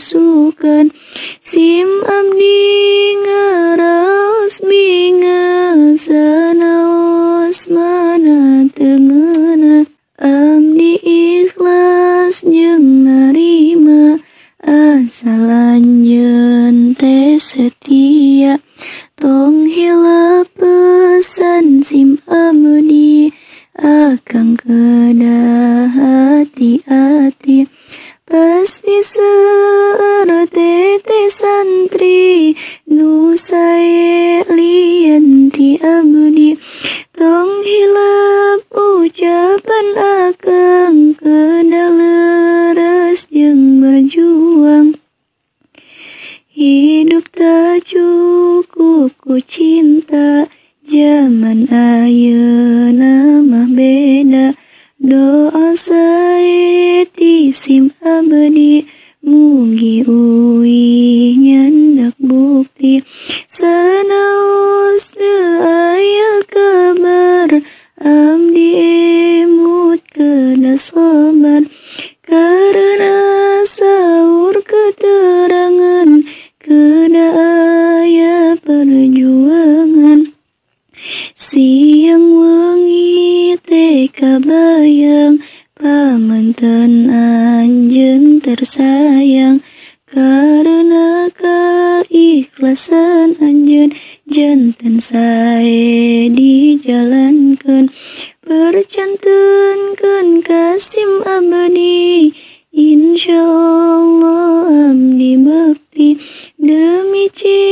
pasukan sim abdi ngaraos bingasanaos mana tengena abdi ikhlas jeung narima asal anjeun teh setia tong heula pesan sim abdi akang kedah hati-hati pasti seueur teteh santri nu sae lian ti abdi tong hilap ucapan akang kedah leres jeung berjuang hidup tak cukup ku cinta zaman ayeuna mah beda doa sae ti sim abdi mugi uih nyandak bukti sanaos teu aya kabar abdi emut kedah sobar karena saur keterangan kedah aya perjuangan siang wengi teh kabayang pamanten anjeun tersayang karena keikhlasan anjeun janten sae dijalankeun percantenkeun kasim abdi insyaallah abdi bakti demi cinta